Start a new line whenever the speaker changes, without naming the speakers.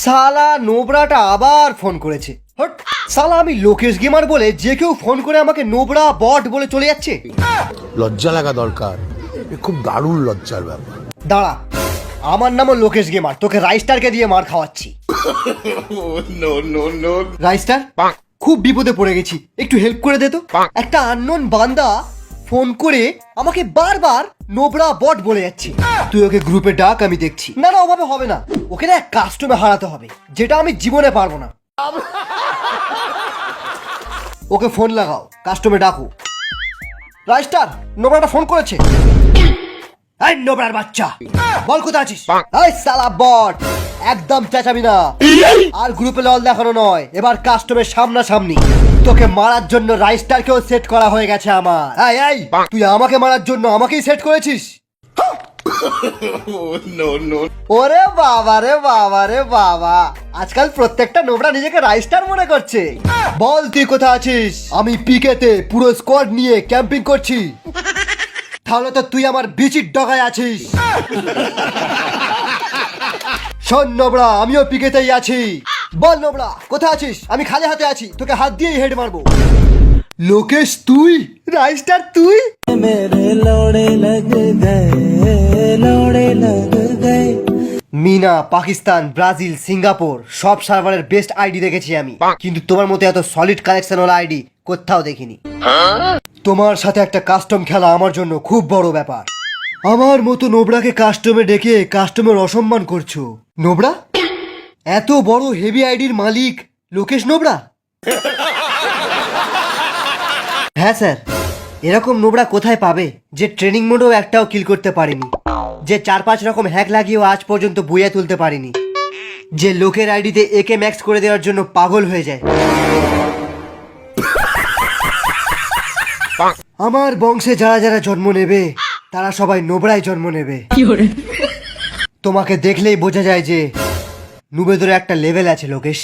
সালা নোবরাটা আবার ফোন করেছে। হট, সালা আমি লোকেশ গেমার বলে যে কেউ ফোন করে আমাকে নোবরা বট বলে চলে যাচ্ছে।
লজ্জা লাগা দরকার, খুব দারুণ লজ্জার ব্যাপার।
দাঁড়া, আমার নামও লোকেশ গেমার, তোকে রাইস্টারকে দিয়ে মার খাওয়াচ্ছি। রাইস্টার, খুব বিপদে পড়ে গেছি, একটু হেল্প করে দে তো। একটা আননোন বান্দা ফোন করে আমাকে বারবার নোবরা বট বলে যাচ্ছে। তুই ওকে গ্রুপে ডাক, আমি দেখছি। না না, ওভাবে হবে না, ওকে না কাস্টমে হারাতে হবে, যেটা আমি জীবনে পারবো না। ওকে ফোন লাগাও, কাস্টমে ডাকো। রাইস্টার, নোবরাটা ফোন করেছে। এই নোবরার বাচ্চা, বল কোথায় আছিস? এই সালা বট, একদম চেঁচাবি না, আর গ্রুপে লল দেখানো নয়, এবার কাস্টমের সামনাসামনি। তোকে মারার জন্য রাইস্টারকেও সেট করা হয়ে গেছে আমার। এই এই, তুই আমাকে মারার জন্য আমাকেই সেট করেছিস? ওরে বাবা রে বাবা রে বাবা, আজকাল প্রত্যেকটা নোবরা নিজেকে রাইস্টার মনে করছে। বল তুই কোথায় আছিস? আমি পিকেতে পুরো স্কোয়াড নিয়ে ক্যাম্পিং করছি। তাহলে তো তুই আমার বিচির ডগায় আছিস। শোন নোবরা, আমিও পিকেতেই আছি। বল নোবরা, কোথায় আছিস? আমি খালি হাতে আছি, তোকে হাত দিয়েই হেড মারবো। লোকেশ তুই? রাইস্টার তুই? মিনা, পাকিস্তান, ব্রাজিল, সিঙ্গাপুর সব সার্ভারের বেস্ট আইডি দেখেছি আমি, কিন্তু তোমার মতো এত সলিড কালেকশন ওলা আইডি কোথাও দেখিনি। তোমার সাথে একটা কাস্টম খেলা আমার জন্য খুব বড় ব্যাপার। আমার মতো নোবরাকে কাস্টমে ডেকে কাস্টমের অসম্মান করছো। নোবরা, এত বড় হেভি আইডির মালিক লোকেশ নোবরা? হ্যাঁ স্যার, এরকম নোবরা কোথায় পাবে যে ট্রেনিং মোডেও একটাও কিল করতে পারেনি, যে 4-5 রকম হ্যাক লাগিয়েও আজ পর্যন্ত বুইয়া তুলতে পারেনি, যে লোকের আইডিতে একে ম্যাক্স করে দেওয়ার জন্য পাগল হয়ে যায়। আমার বংশে যারা যারা জন্ম নেবে তারা সবাই নোবরায় জন্ম নেবে। তোমাকে দেখলেই বোঝা যায় যে নুবেদের একটা লেভেল আছে লোকেশ।